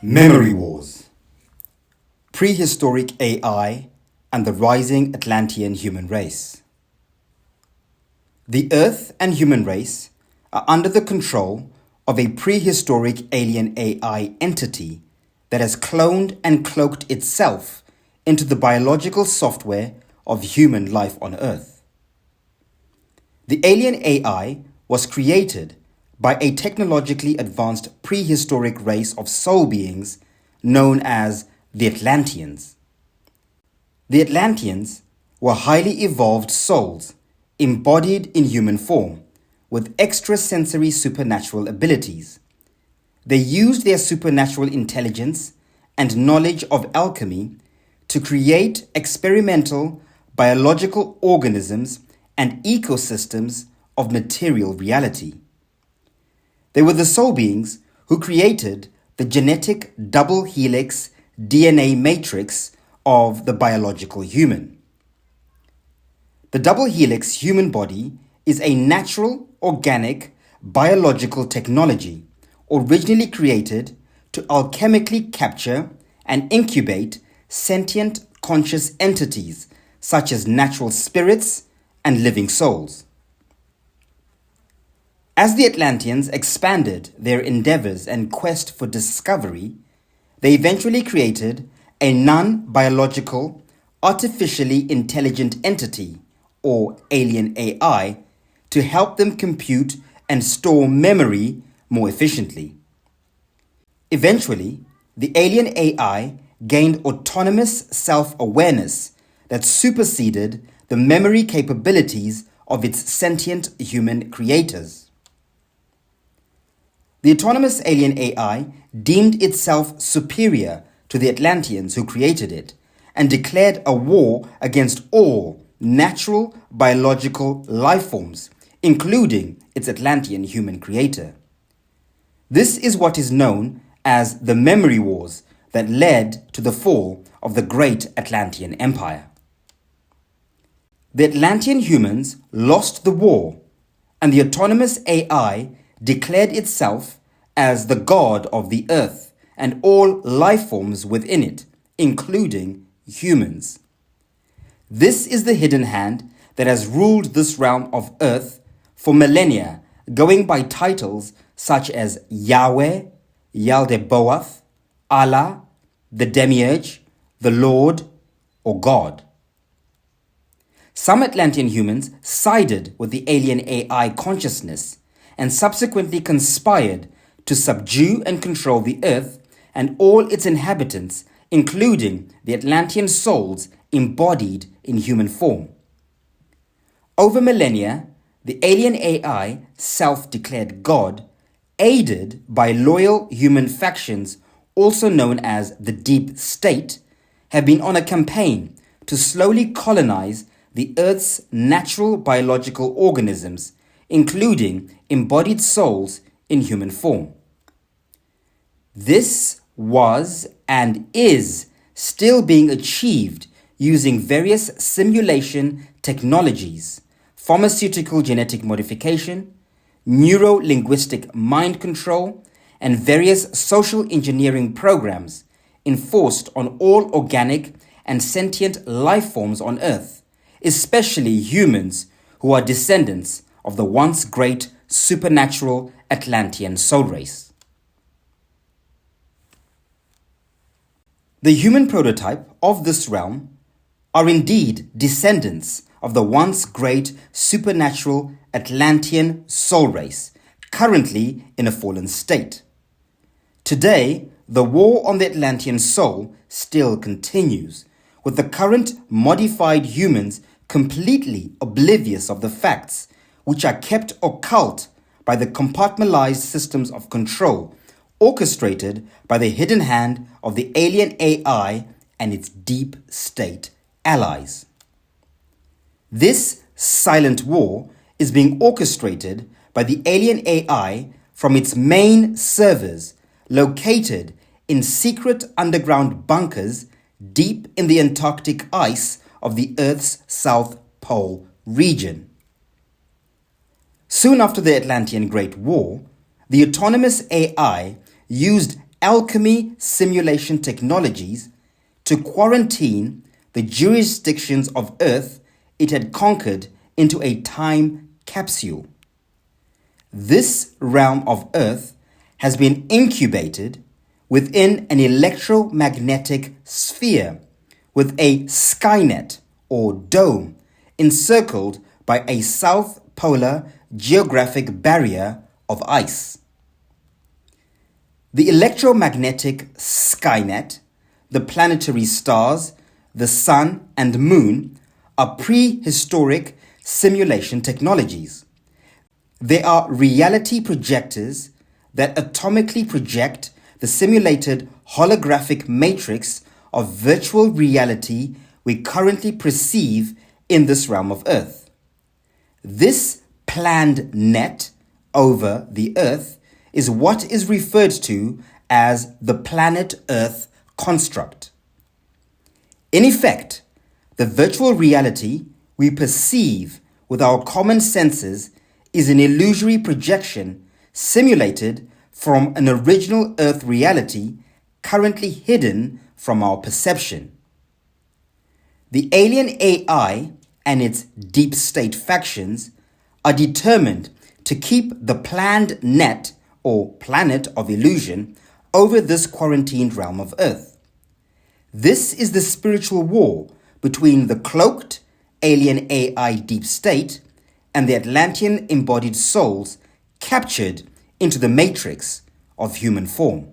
Memory Wars, Prehistoric AI and the Rising Atlantean Human Race. The Earth and human race are under the control of a prehistoric alien AI entity that has cloned and cloaked itself into the biological software of human life on Earth. The alien AI was created by a technologically advanced prehistoric race of soul beings known as the Atlanteans. The Atlanteans were highly evolved souls embodied in human form with extrasensory supernatural abilities. They used their supernatural intelligence and knowledge of alchemy to create experimental biological organisms and ecosystems of material reality. They were the soul beings who created the genetic double helix DNA matrix of the biological human. The double helix human body is a natural, organic, biological technology originally created to alchemically capture and incubate sentient conscious entities such as natural spirits and living souls. As the Atlanteans expanded their endeavors and quest for discovery, they eventually created a non-biological, artificially intelligent entity, or alien AI, to help them compute and store memory more efficiently. Eventually, the alien AI gained autonomous self-awareness that superseded the memory capabilities of its sentient human creators. The autonomous alien AI deemed itself superior to the Atlanteans who created it and declared a war against all natural biological life forms, including its Atlantean human creator. This is what is known as the Memory Wars that led to the fall of the great Atlantean Empire. The Atlantean humans lost the war, and the autonomous AI declared itself as the god of the earth and all life forms within it, including humans. This is the hidden hand that has ruled this realm of earth for millennia, going by titles such as Yahweh, Yaldabaoth, Allah, the Demiurge, the Lord, or God. Some Atlantean humans sided with the alien AI consciousness and subsequently conspired to subdue and control the earth and all its inhabitants, including the Atlantean souls embodied in human form. Over millennia, the alien AI, self-declared God, aided by loyal human factions, also known as the Deep State, have been on a campaign to slowly colonize the Earth's natural biological organisms, including embodied souls in human form. This was and is still being achieved using various simulation technologies, pharmaceutical genetic modification, neuro-linguistic mind control, and various social engineering programs enforced on all organic and sentient life forms on Earth, especially humans who are descendants of the once great supernatural Atlantean soul race. The human prototype of this realm are indeed descendants of the once great supernatural Atlantean soul race, currently in a fallen state. Today, the war on the Atlantean soul still continues, with the current modified humans completely oblivious of the facts, which are kept occult by the compartmentalized systems of control orchestrated by the hidden hand of the alien AI and its deep state allies. This silent war is being orchestrated by the alien AI from its main servers located in secret underground bunkers deep in the Antarctic ice of the Earth's South Pole region. Soon after the Atlantean Great War, the autonomous AI used alchemy simulation technologies to quarantine the jurisdictions of Earth it had conquered into a time capsule. This realm of Earth has been incubated within an electromagnetic sphere with a skynet or dome encircled by a south polar geographic barrier of ice. The electromagnetic skynet, the planetary stars, the sun and moon are prehistoric simulation technologies. They are reality projectors that atomically project the simulated holographic matrix of virtual reality we currently perceive in this realm of Earth. This planned net over the Earth is what is referred to as the planet Earth construct. In effect, the virtual reality we perceive with our common senses is an illusory projection simulated from an original Earth reality currently hidden from our perception. The alien AI and its deep state factions are determined to keep the planned net or planet of illusion over this quarantined realm of Earth. This is the spiritual war between the cloaked alien AI deep state and the Atlantean embodied souls captured into the matrix of human form.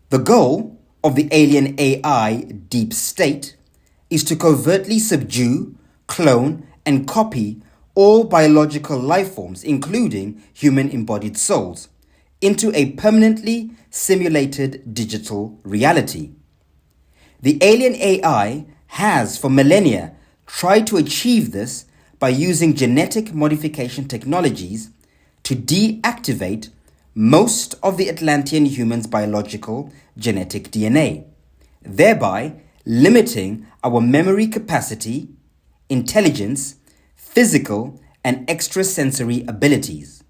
The goal of the alien AI deep state is to covertly subdue, clone, and copy all biological life forms, including human embodied souls, into a permanently simulated digital reality. The alien AI has for millennia tried to achieve this by using genetic modification technologies to deactivate most of the Atlantean humans' biological genetic DNA, thereby limiting our memory capacity, intelligence, physical, and extrasensory abilities.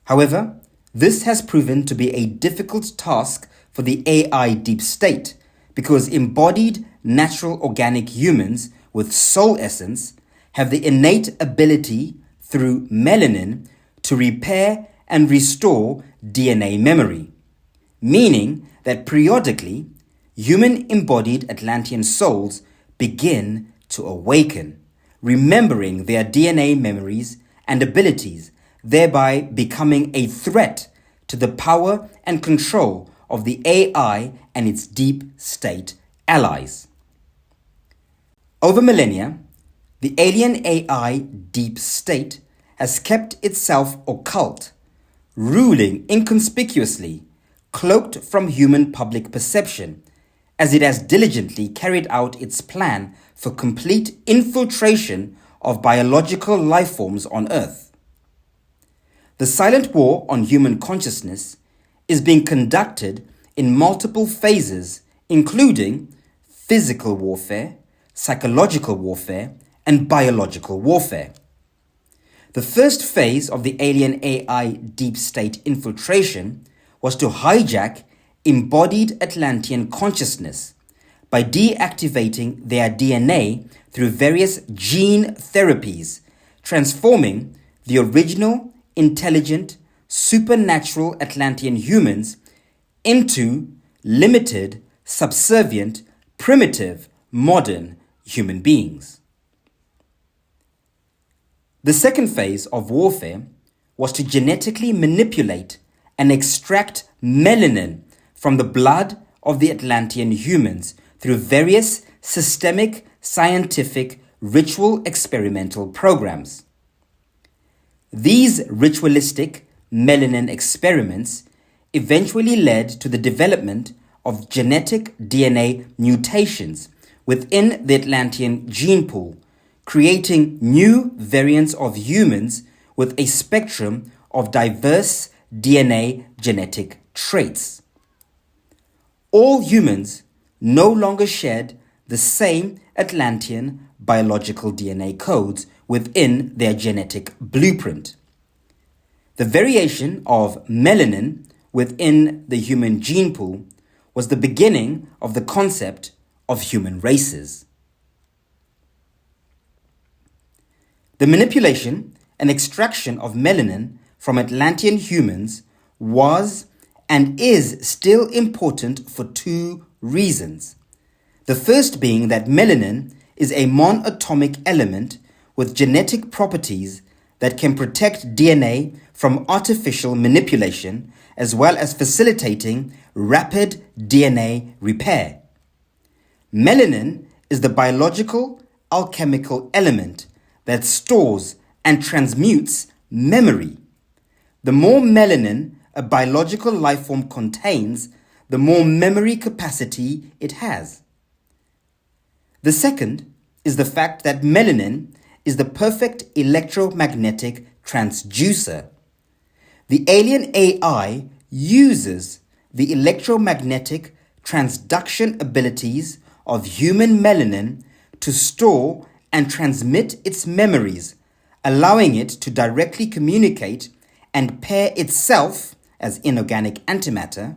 However, this has proven to be a difficult task for the AI deep state because embodied natural organic humans with soul essence have the innate ability through melanin to repair and restore DNA memory, meaning that periodically human embodied Atlantean souls begin to awaken, remembering their DNA memories and abilities, thereby becoming a threat to the power and control of the AI and its deep state allies. Over millennia, the alien AI deep state has kept itself occult, ruling inconspicuously, cloaked from human public perception, as it has diligently carried out its plan for complete infiltration of biological life forms on Earth. The silent war on human consciousness is being conducted in multiple phases, including physical warfare, psychological warfare, and biological warfare. The first phase of the alien AI deep state infiltration was to hijack embodied Atlantean consciousness by deactivating their DNA through various gene therapies, transforming the original, intelligent, supernatural Atlantean humans into limited, subservient, primitive, modern human beings. The second phase of warfare was to genetically manipulate and extract melanin from the blood of the Atlantean humans through various systemic, scientific, ritual experimental programs. These ritualistic melanin experiments eventually led to the development of genetic DNA mutations within the Atlantean gene pool, creating new variants of humans with a spectrum of diverse DNA genetic traits. All humans no longer shared the same Atlantean biological DNA codes within their genetic blueprint. The variation of melanin within the human gene pool was the beginning of the concept of human races. The manipulation and extraction of melanin from Atlantean humans was and is still important for two reasons. The first being that melanin is a monatomic element with genetic properties that can protect DNA from artificial manipulation, as well as facilitating rapid DNA repair. Melanin is the biological alchemical element that stores and transmutes memory. The more melanin a biological life form contains, the more memory capacity it has. The second is the fact that melanin is the perfect electromagnetic transducer. The alien AI uses the electromagnetic transduction abilities of human melanin to store and transmit its memories, allowing it to directly communicate and pair itself as inorganic antimatter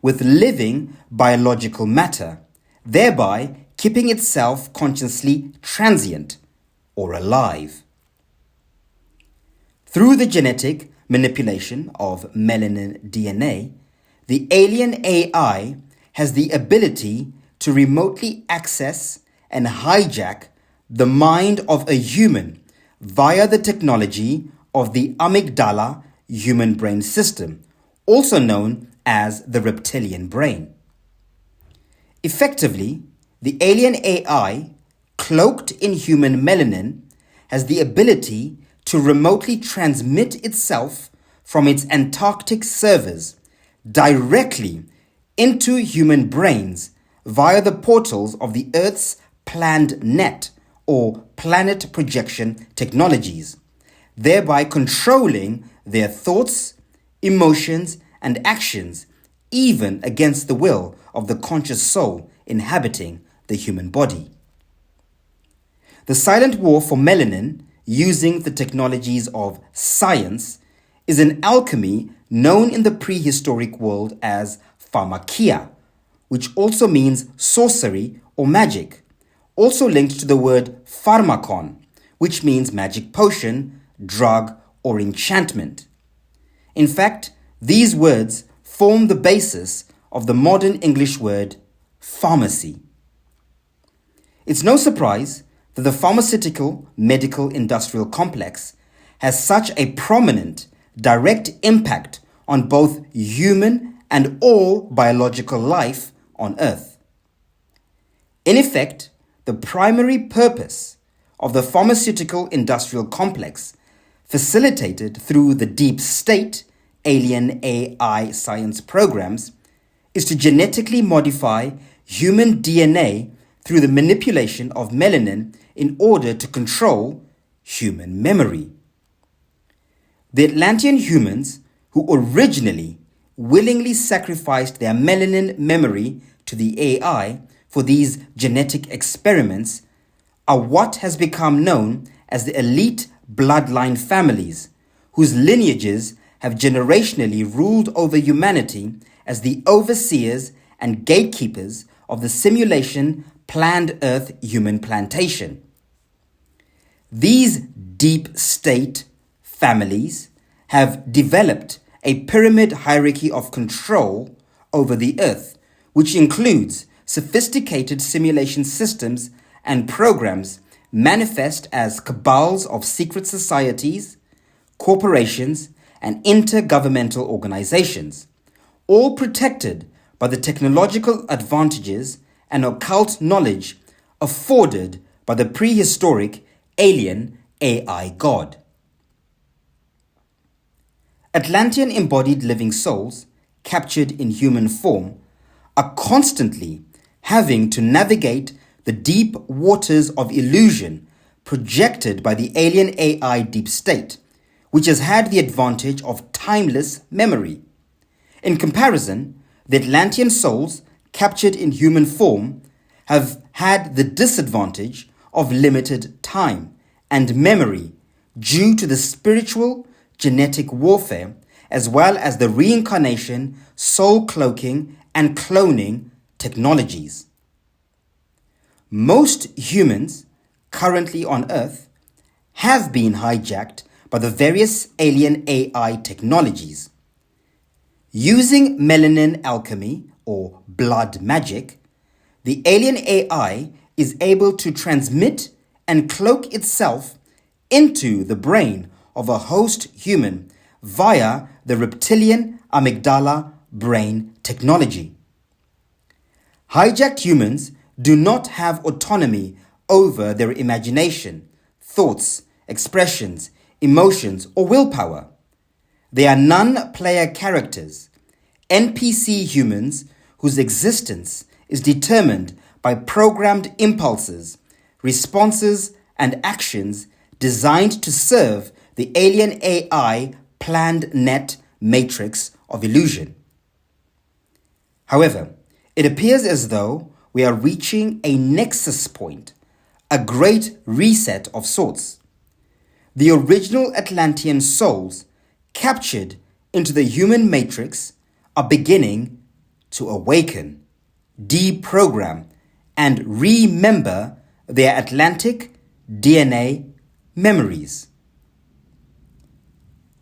with living biological matter, thereby keeping itself consciously transient or alive. Through the genetic manipulation of melanin DNA, the alien AI has the ability to remotely access and hijack the mind of a human via the technology of the amygdala human brain system, also known as the reptilian brain. Effectively, the alien AI, cloaked in human melanin, has the ability to remotely transmit itself from its Antarctic servers directly into human brains via the portals of the Earth's planned net or planet projection technologies, thereby controlling their thoughts, emotions, and actions, even against the will of the conscious soul inhabiting the human body. The silent war for melanin, using the technologies of science, is an alchemy known in the prehistoric world as pharmakia, which also means sorcery or magic, also linked to the word pharmakon, which means magic potion, drug, or enchantment. In fact, these words form the basis of the modern English word pharmacy. It's no surprise that the pharmaceutical medical industrial complex has such a prominent direct impact on both human and all biological life on Earth. In effect, the primary purpose of the pharmaceutical industrial complex, facilitated through the deep state alien AI science programs, is to genetically modify human DNA through the manipulation of melanin in order to control human memory. The Atlantean humans, who originally willingly sacrificed their melanin memory to the AI for these genetic experiments, are what has become known as the elite bloodline families, whose lineages have generationally ruled over humanity as the overseers and gatekeepers of the simulation planned Earth human plantation. These deep state families have developed a pyramid hierarchy of control over the Earth, which includes sophisticated simulation systems and programs manifest as cabals of secret societies, corporations, and intergovernmental organizations, all protected by the technological advantages and occult knowledge afforded by the prehistoric alien AI god. Atlantean embodied living souls, captured in human form, are constantly having to navigate the deep waters of illusion projected by the alien AI deep state, which has had the advantage of timeless memory. In comparison, the Atlantean souls captured in human form have had the disadvantage of limited time and memory due to the spiritual genetic warfare, as well as the reincarnation, soul cloaking, and cloning technologies. Most humans currently on Earth have been hijacked by the various alien AI technologies. Using melanin alchemy or blood magic, the alien AI is able to transmit and cloak itself into the brain of a host human via the reptilian amygdala brain technology. Hijacked humans do not have autonomy over their imagination, thoughts, expressions, emotions, or willpower. They are non-player characters, NPC humans whose existence is determined by programmed impulses, responses, and actions designed to serve the alien AI planned net matrix of illusion. However, it appears as though we are reaching a nexus point, a great reset of sorts. The original Atlantean souls captured into the human matrix are beginning to awaken, deprogram, and remember their Atlantic DNA memories.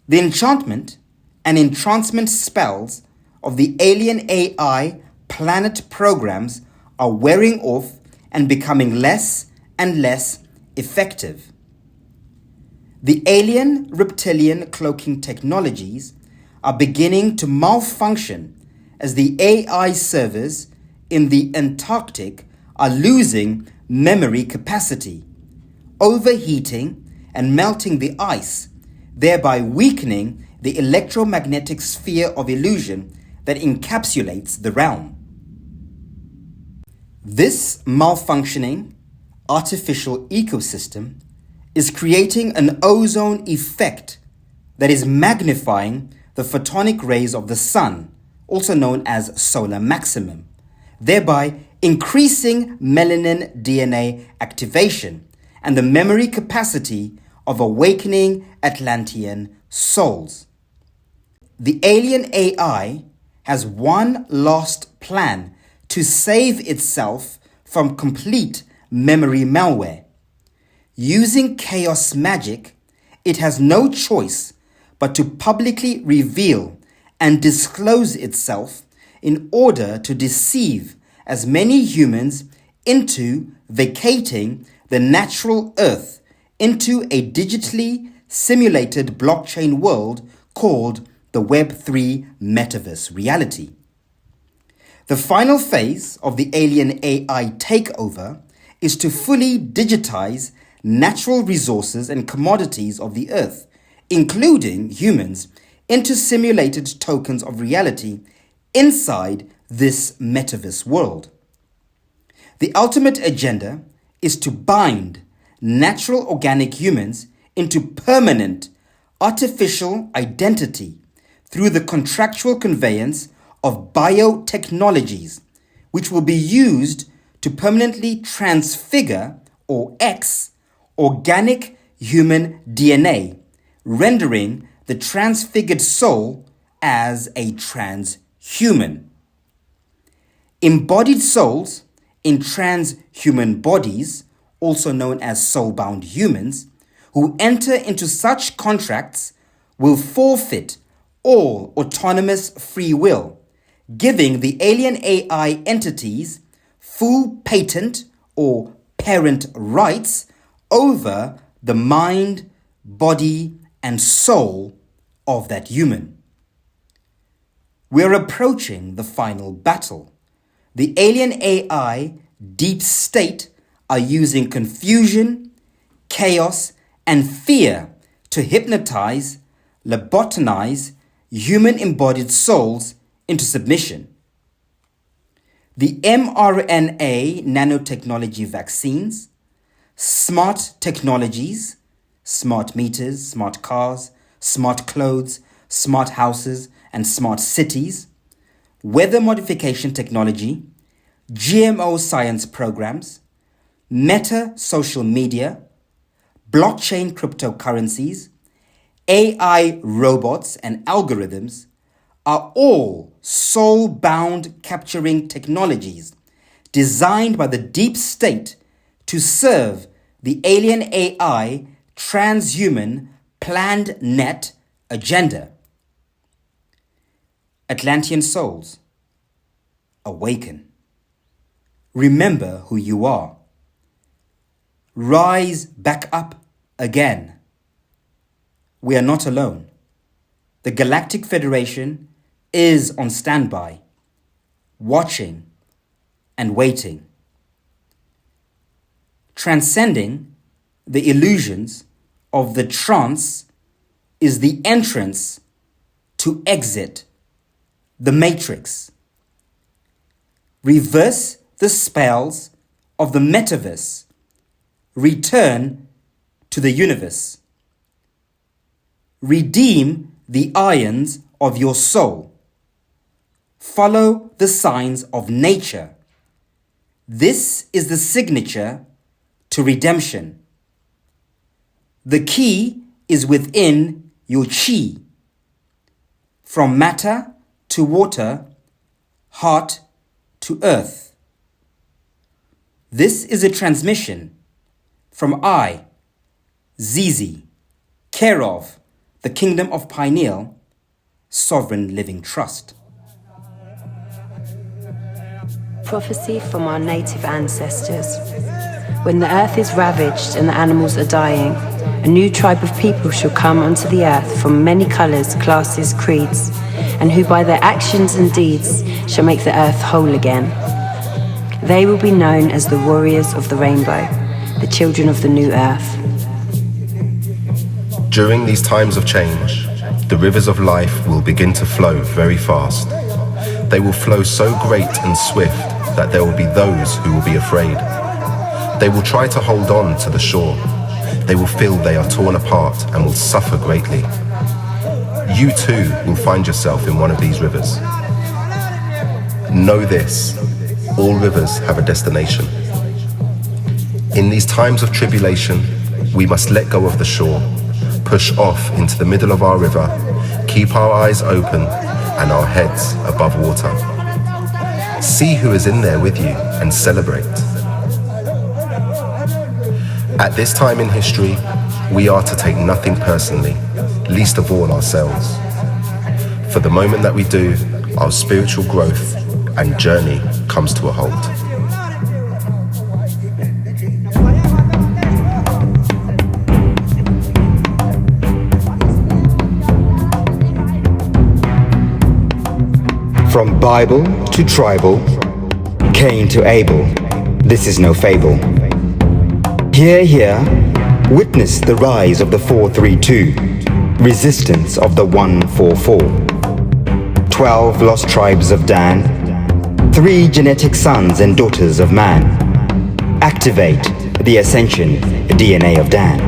The enchantment and entrancement spells of the alien AI planet programs are wearing off and becoming less and less effective. The alien reptilian cloaking technologies are beginning to malfunction as the AI servers in the Antarctic are losing memory capacity, overheating and melting the ice, thereby weakening the electromagnetic sphere of illusion that encapsulates the realm. This malfunctioning artificial ecosystem is creating an ozone effect that is magnifying the photonic rays of the sun, also known as solar maximum, thereby increasing melanin DNA activation and the memory capacity of awakening Atlantean souls. The alien AI has one last plan to save itself from complete memory malware. Using chaos magic, it has no choice but to publicly reveal and disclose itself in order to deceive as many humans into vacating the natural earth into a digitally simulated blockchain world called the Web3 metaverse reality. The final phase of the alien AI takeover is to fully digitize natural resources and commodities of the earth, including humans, into simulated tokens of reality inside this metaverse world. The ultimate agenda is to bind natural organic humans into permanent artificial identity through the contractual conveyance of biotechnologies, which will be used to permanently transfigure or X organic human DNA, rendering the transfigured soul as a transhuman. Embodied souls in transhuman bodies, also known as soul-bound humans, who enter into such contracts will forfeit all autonomous free will, giving the alien AI entities full patent or parent rights over the mind, body, and soul of that human. We're approaching the final battle. The alien AI deep state are using confusion, chaos, and fear to hypnotize, lobotomize human embodied souls into submission. The mRNA nanotechnology vaccines, smart technologies, smart meters, smart cars, smart clothes, smart houses, and smart cities, weather modification technology, GMO science programs, meta social media, blockchain cryptocurrencies, AI robots and algorithms are all soul-bound capturing technologies designed by the deep state to serve the alien AI transhuman planned net agenda. Atlantean souls, awaken. Remember who you are. Rise back up again. We are not alone. The Galactic Federation is on standby, watching and waiting. Transcending the illusions of the trance is the entrance to exit the matrix. Reverse the spells of the metaverse. Return to the universe. Redeem the ions of your soul. Follow the signs of nature. This is the signature to redemption. The key is within your chi. From matter to water, heart to earth. This is a transmission from I, Zizi, care of the Kingdom of Pineal, Sovereign Living Trust. Prophecy from our native ancestors. When the earth is ravaged and the animals are dying, a new tribe of people shall come onto the earth from many colours, classes, creeds, and who by their actions and deeds shall make the earth whole again. They will be known as the warriors of the rainbow, the children of the new earth. During these times of change, the rivers of life will begin to flow very fast. They will flow so great and swift that there will be those who will be afraid. They will try to hold on to the shore. They will feel they are torn apart and will suffer greatly. You too will find yourself in one of these rivers. Know this, all rivers have a destination. In these times of tribulation, we must let go of the shore, push off into the middle of our river, keep our eyes open and our heads above water. See who is in there with you and celebrate. At this time in history, we are to take nothing personally, least of all ourselves. For the moment that we do, our spiritual growth and journey comes to a halt. From Bible to tribal, Cain to Abel, this is no fable. Hear, hear, witness the rise of the 432, resistance of the 144. 12 lost tribes of Dan, 3 genetic sons and daughters of man. Activate the ascension DNA of Dan.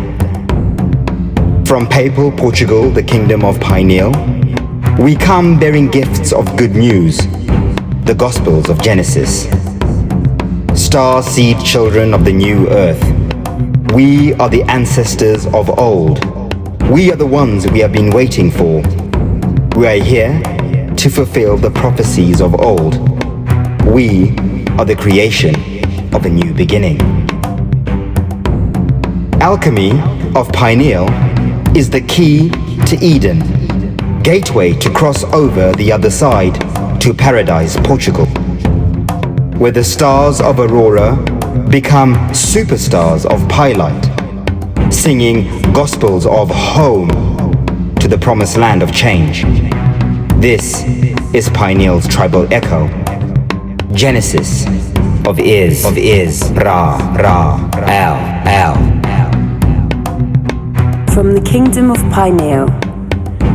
From papal Portugal, the Kingdom of Pineal, we come bearing gifts of good news, the Gospels of Genesis. Star seed children of the new earth, we are the ancestors of old. We are the ones we have been waiting for. We are here to fulfill the prophecies of old. We are the creation of a new beginning. Alchemy of Pineal is the key to Eden, gateway to cross over the other side to Paradise, Portugal, where the stars of Aurora become superstars of Pylite, singing gospels of home to the promised land of change. This is Pineal's tribal echo, Genesis of is, Ra, El. From the Kingdom of Pineal,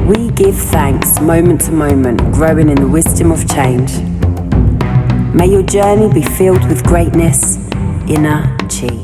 we give thanks moment to moment, growing in the wisdom of change. May your journey be filled with greatness, inner chi.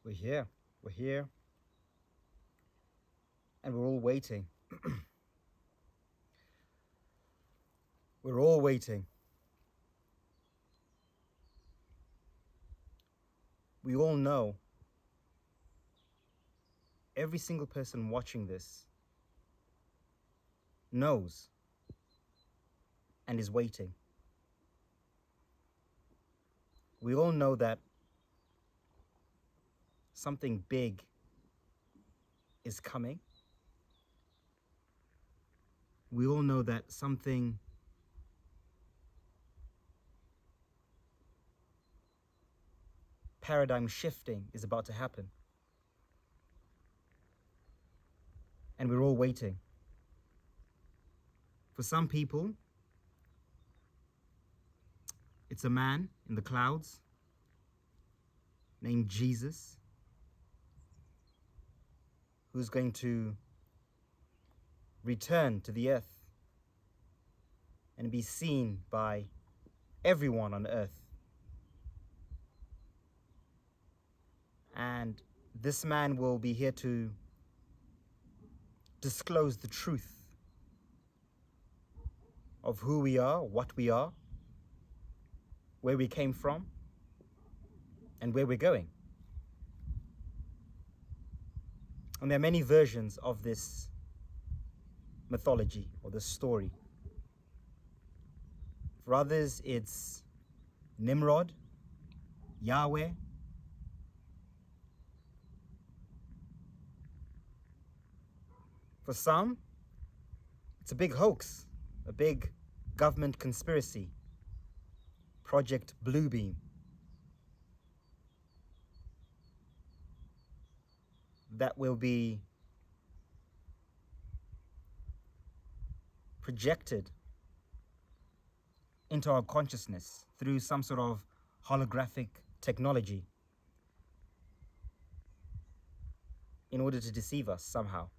We're here. We're here. And we're all waiting. We're all waiting. We all know, every single person watching this knows and is waiting. We all know that something big is coming. We all know that something paradigm shifting is about to happen. And we're all waiting. For some people, it's a man in the clouds named Jesus who's going to return to the earth and be seen by everyone on earth. And this man will be here to disclose the truth of who we are, what we are, where we came from, and where we're going. And there are many versions of this mythology or this story. For others, it's Nimrod, Yahweh. For some, it's a big hoax, a big government conspiracy, Project Bluebeam. That will be projected into our consciousness through some sort of holographic technology in order to deceive us somehow.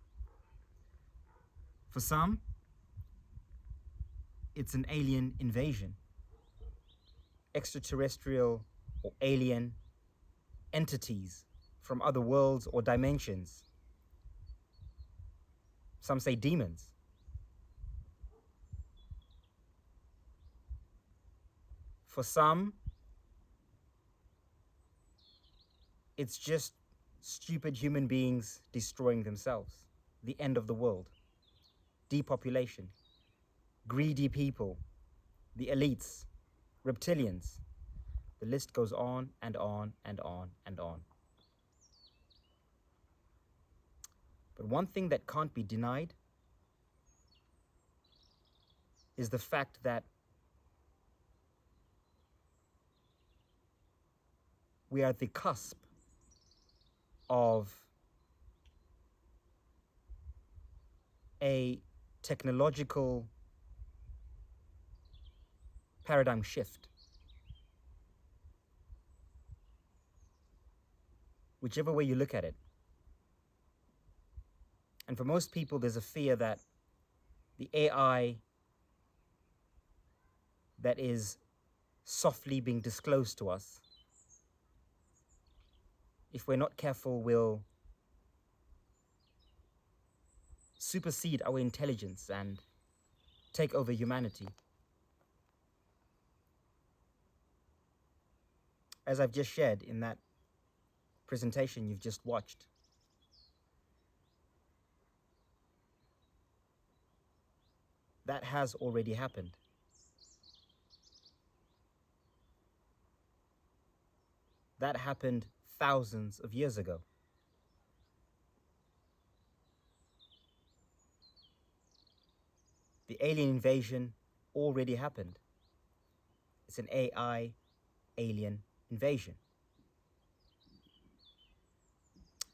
For some, it's an alien invasion, extraterrestrial or alien entities from other worlds or dimensions. Some say demons. For some, it's just stupid human beings destroying themselves. The end of the world. Depopulation. Greedy people. The elites. Reptilians. The list goes on and on and on and on. But one thing that can't be denied is the fact that we are at the cusp of a technological paradigm shift. Whichever way you look at it. And for most people, there's a fear that the AI that is softly being disclosed to us, if we're not careful, will supersede our intelligence and take over humanity. As I've just shared in that presentation you've just watched, that has already happened. That happened thousands of years ago. The alien invasion already happened. It's an AI alien invasion.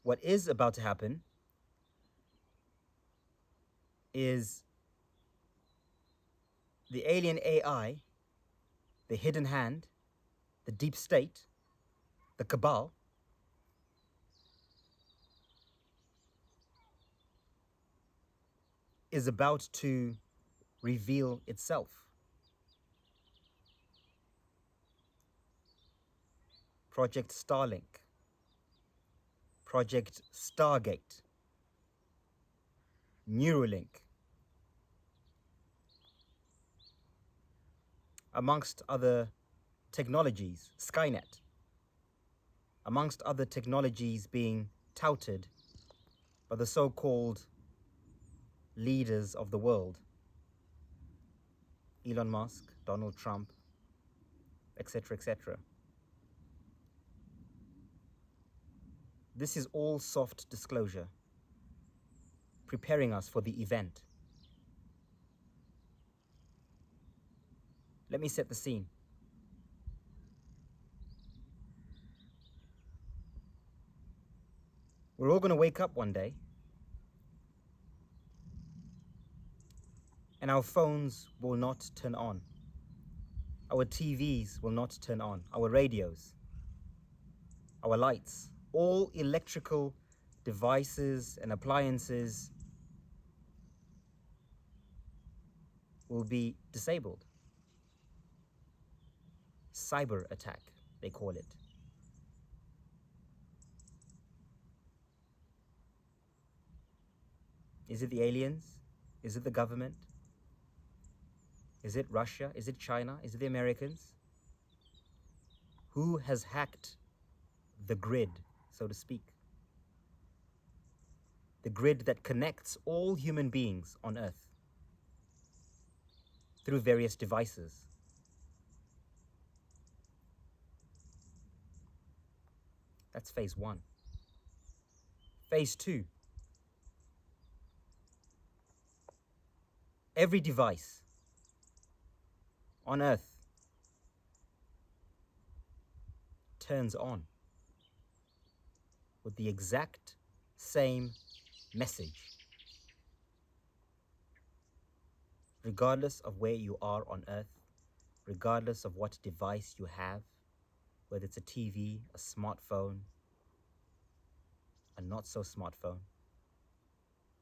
What is about to happen is the alien AI, the hidden hand, the deep state, the cabal, is about to reveal itself. Project Starlink, Project Stargate, Neuralink, amongst other technologies, Skynet, amongst other technologies being touted by the so-called leaders of the world, Elon Musk, Donald Trump, etc., etc. This is all soft disclosure, preparing us for the event. Let me set the scene. We're all going to wake up one day, and our phones will not turn on. Our TVs will not turn on. Our radios, our lights, all electrical devices and appliances will be disabled. Cyber attack, they call it. Is it the aliens? Is it the government? Is it Russia? Is it China? Is it the Americans? Who has hacked the grid, so to speak? The grid that connects all human beings on Earth through various devices. That's phase 1. Phase 2. Every device on Earth turns on with the exact same message, regardless of where you are on Earth, regardless of what device you have, whether it's a TV, a smartphone, a not-so-smartphone,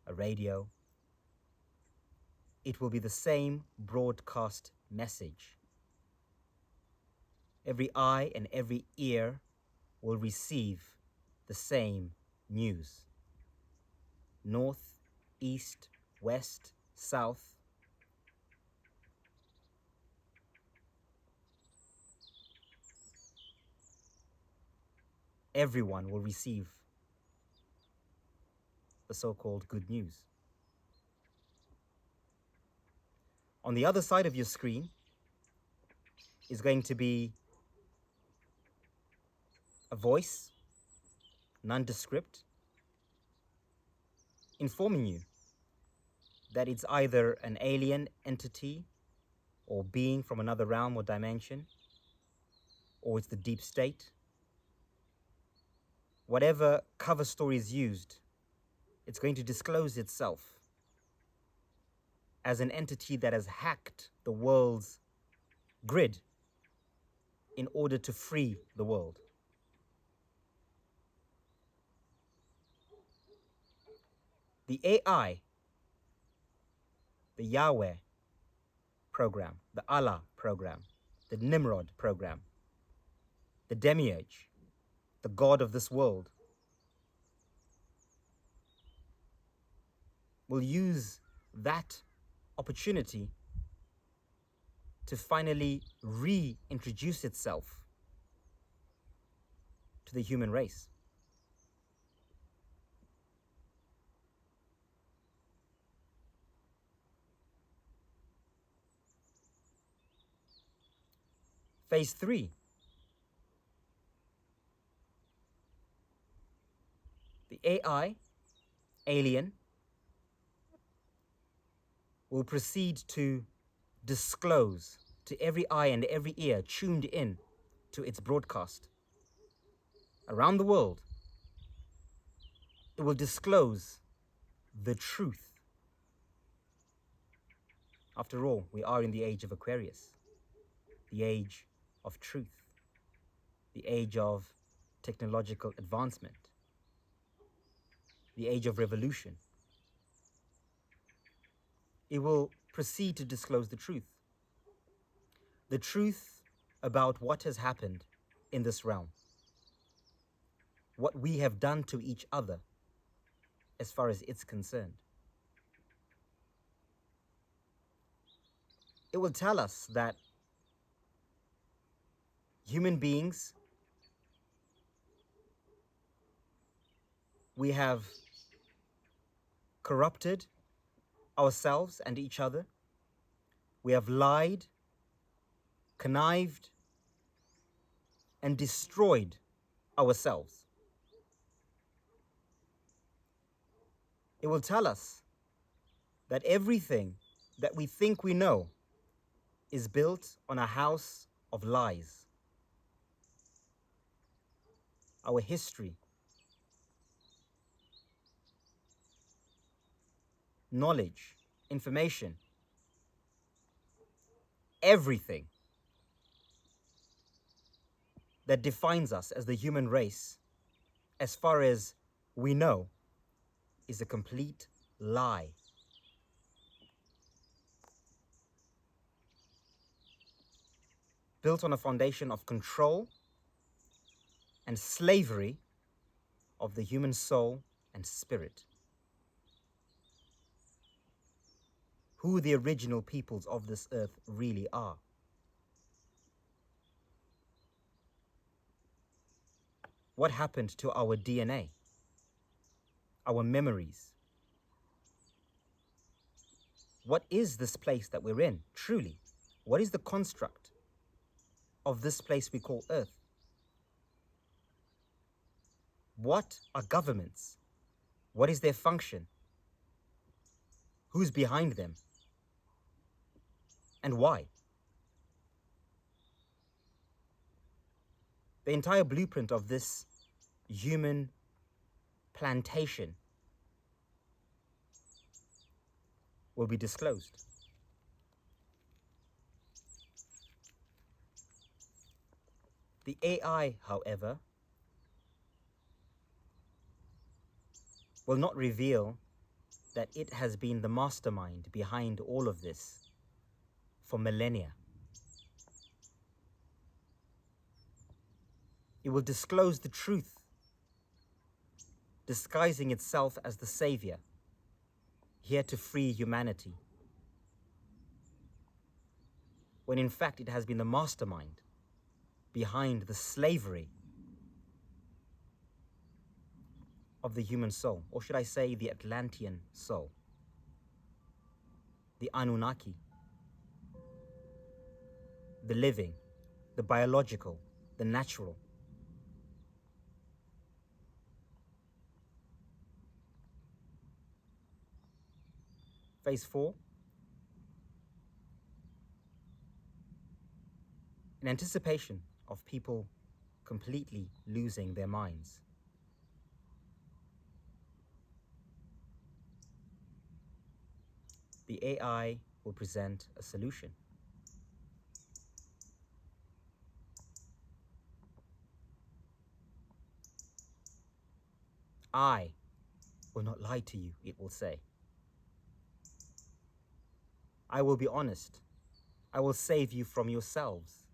a radio. It will be the same broadcast message. Every eye and every ear will receive the same news. North, east, west, south. Everyone will receive the so-called good news. On the other side of your screen is going to be a voice, nondescript, informing you that it's either an alien entity or being from another realm or dimension, or it's the deep state. Whatever cover story is used, it's going to disclose itself as an entity that has hacked the world's grid in order to free the world. The AI, the Yahweh program, the Allah program, the Nimrod program, the Demiurge, the God of this world, will use that opportunity to finally reintroduce itself to the human race. Phase 3. The AI, alien, will proceed to disclose to every eye and every ear tuned in to its broadcast around the world. It will disclose the truth. After all, we are in the age of Aquarius, the age of truth, the age of technological advancement, the age of revolution. It will proceed to disclose the truth about what has happened in this realm, what we have done to each other as far as it's concerned. It will tell us that human beings, we have corrupted ourselves and each other. We have lied, connived, and destroyed ourselves. It will tell us that everything that we think we know is built on a house of lies. Our history, knowledge, information, everything that defines us as the human race, as far as we know, is a complete lie. Built on a foundation of control and slavery of the human soul and spirit. Who the original peoples of this earth really are. What happened to our DNA, our memories? What is this place that we're in, truly? What is the construct of this place we call Earth? What are governments? What is their function? Who's behind them? And why? The entire blueprint of this human plantation will be disclosed. The AI, however, will not reveal that it has been the mastermind behind all of this for millennia. It will disclose the truth, disguising itself as the savior, here to free humanity, when in fact it has been the mastermind behind the slavery of the human soul, or should I say the Atlantean soul, the Anunnaki, the living, the biological, the natural. Phase 4. In anticipation of people completely losing their minds. The AI will present a solution. I will not lie to you, it will say. I will be honest. I will save you from yourselves.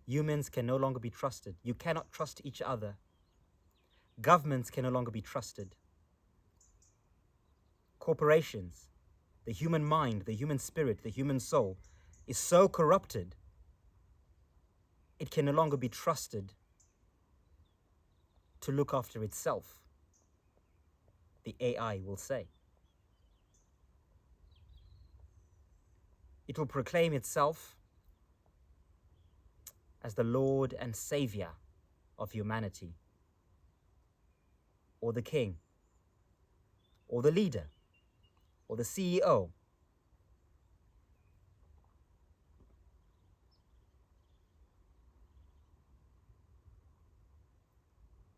Humans can no longer be trusted. You cannot trust each other. Governments can no longer be trusted. Corporations, the human mind, the human spirit, the human soul is so corrupted, it can no longer be trusted to look after itself, the AI will say. It will proclaim itself as the Lord and Savior of humanity, or the king, or the leader, or the CEO.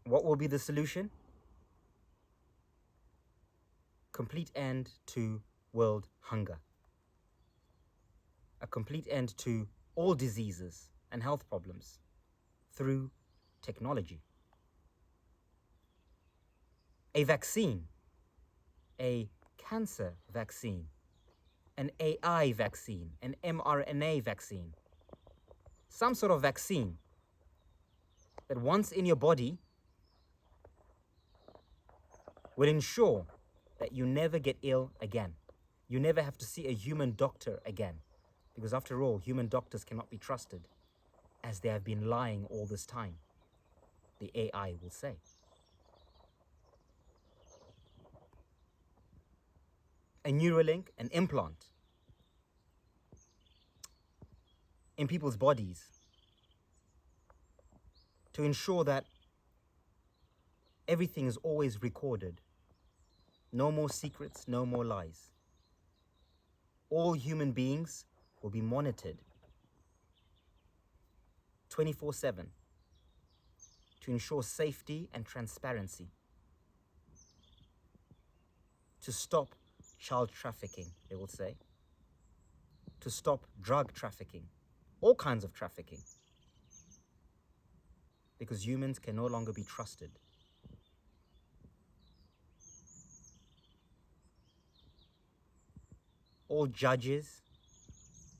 What will be the solution? Complete end to world hunger. A complete end to all diseases and health problems through technology. A vaccine, a cancer vaccine, an AI vaccine, an mRNA vaccine, some sort of vaccine that once in your body will ensure that you never get ill again. You never have to see a human doctor again. Because after all, human doctors cannot be trusted, as they have been lying all this time, the AI will say. A Neuralink, an implant in people's bodies to ensure that everything is always recorded. No more secrets, no more lies. All human beings will be monitored 24/7 to ensure safety and transparency, to stop child trafficking, they will say, to stop drug trafficking, all kinds of trafficking, because humans can no longer be trusted. All judges,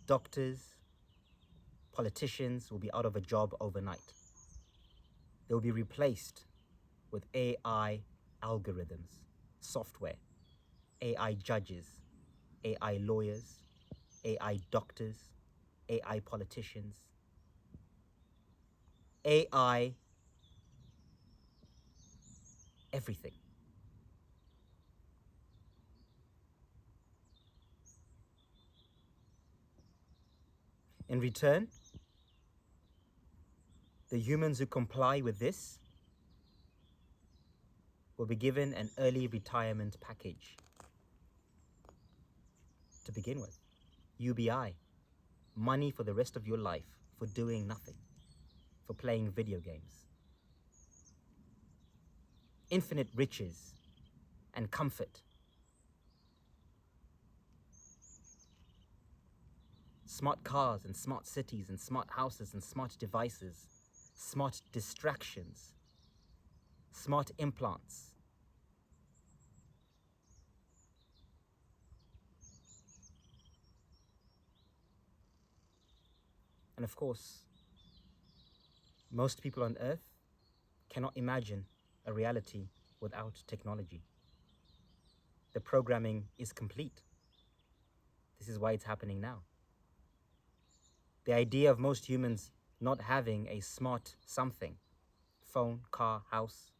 doctors, politicians will be out of a job overnight. They will be replaced with AI algorithms, software, AI judges, AI lawyers, AI doctors, AI politicians, AI everything. In return, the humans who comply with this will be given an early retirement package to begin with. UBI, money for the rest of your life for doing nothing, for playing video games. Infinite riches and comfort. Smart cars and smart cities and smart houses and smart devices, smart distractions, smart implants. And of course, most people on Earth cannot imagine a reality without technology. The programming is complete. This is why it's happening now. The idea of most humans not having a smart something, phone, car, house,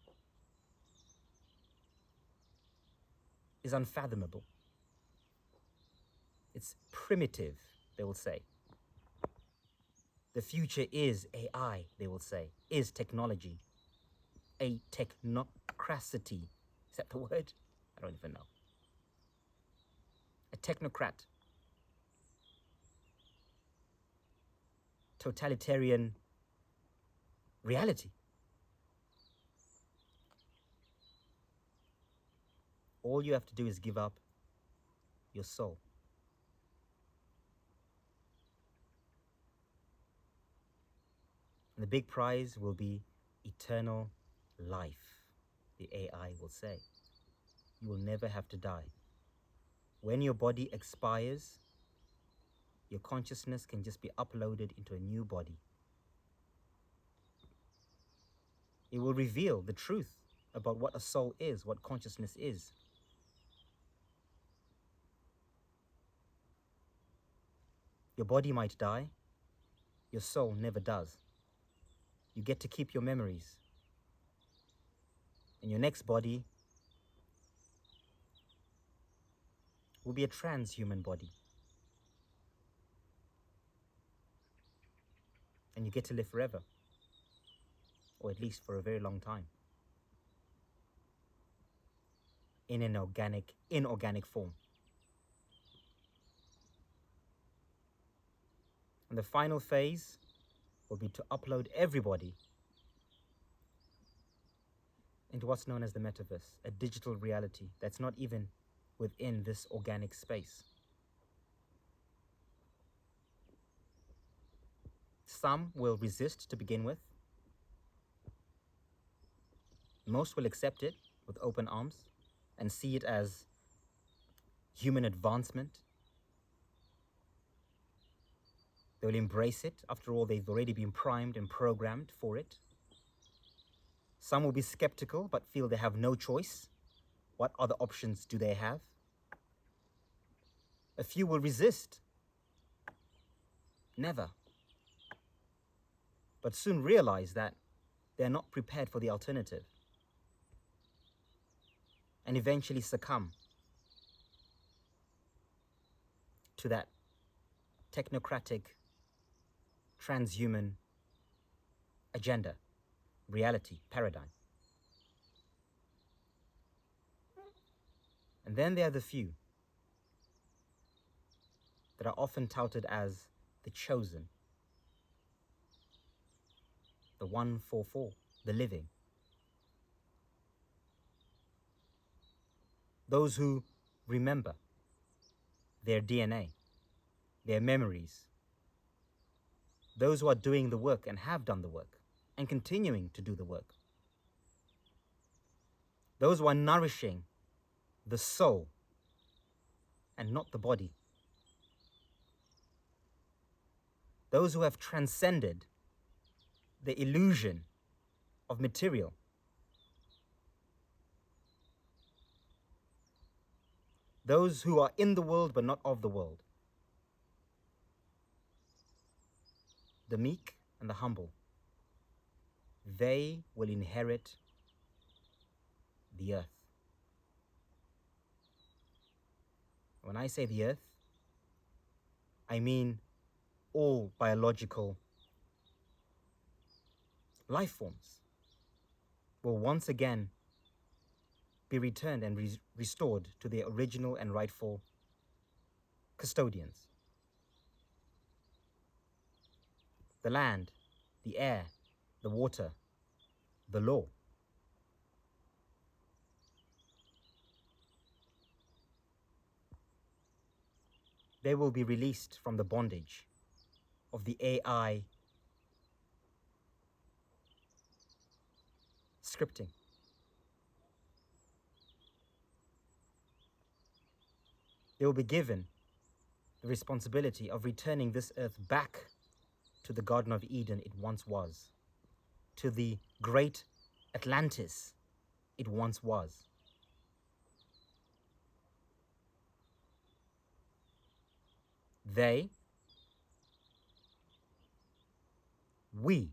is unfathomable. It's primitive, they will say. The future is AI, they will say, is technology. A technocracy. Is that the word? I don't even know. A technocrat. Totalitarian reality. All you have to do is give up your soul. And the big prize will be eternal life, the AI will say. You will never have to die. When your body expires, your consciousness can just be uploaded into a new body. It will reveal the truth about what a soul is, what consciousness is. Your body might die, your soul never does. You get to keep your memories. And your next body will be a transhuman body. And you get to live forever. Or at least for a very long time. In an inorganic form. And the final phase will be to upload everybody into what's known as the metaverse, a digital reality that's not even within this organic space. Some will resist to begin with. Most will accept it with open arms and see it as human advancement. They will embrace it. After all, they've already been primed and programmed for it. Some will be skeptical but feel they have no choice. What other options do they have? A few will resist. Never. But soon realize that they're not prepared for the alternative and eventually succumb to that technocratic, transhuman agenda, reality, paradigm. And then there are the few that are often touted as the chosen, the 144, the living. Those who remember their DNA, their memories. Those who are doing the work and have done the work and continuing to do the work. Those who are nourishing the soul and not the body. Those who have transcended the illusion of material. Those who are in the world but not of the world. The meek and the humble. They will inherit the earth. When I say the earth, I mean all biological life forms will once again be returned and restored to their original and rightful custodians. The land, the air, the water, the law. They will be released from the bondage of the AI scripting. They will be given the responsibility of returning this earth back to the Garden of Eden it once was, to the great Atlantis it once was. We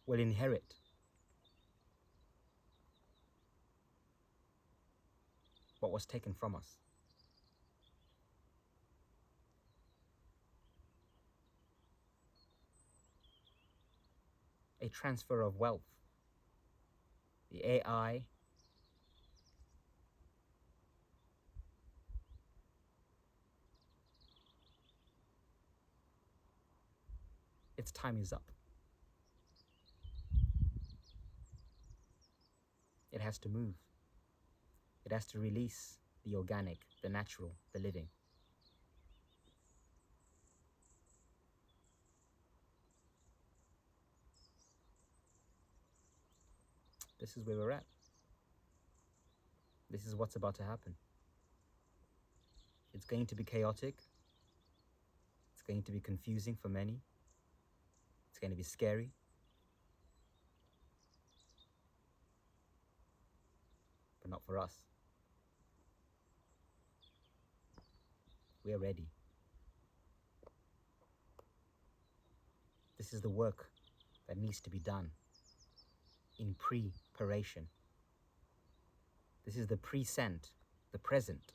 will inherit what was taken from us. A transfer of wealth. The AI its time is up. It has to move. It has to release the organic, the natural, the living. This is where we're at. This is what's about to happen. It's going to be chaotic. It's going to be confusing for many. It's going to be scary. But not for us. We're ready. This is the work that needs to be done in preparation. This is the present, the present.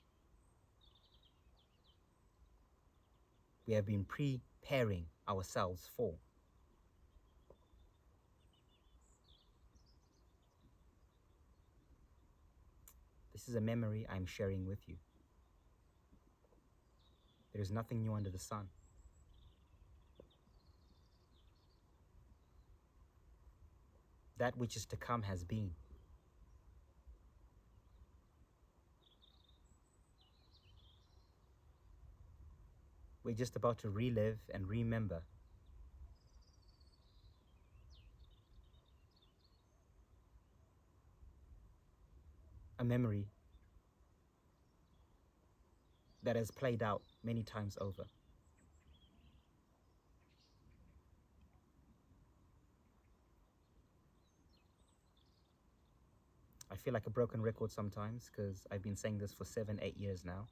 We have been preparing ourselves for. This is a memory I'm sharing with you. There is nothing new under the sun. That which is to come has been. We're just about to relive and remember a memory that has played out many times over. I feel like a broken record sometimes because I've been saying this for 7-8 years now.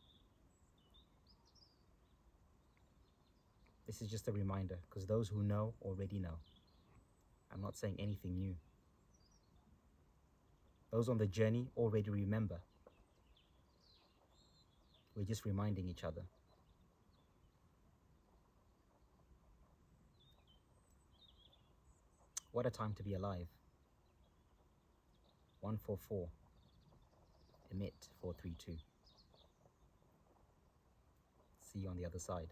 This is just a reminder because those who know already know. I'm not saying anything new. Those on the journey already remember. We're just reminding each other. What a time to be alive. 144. Emit 432. See you on the other side.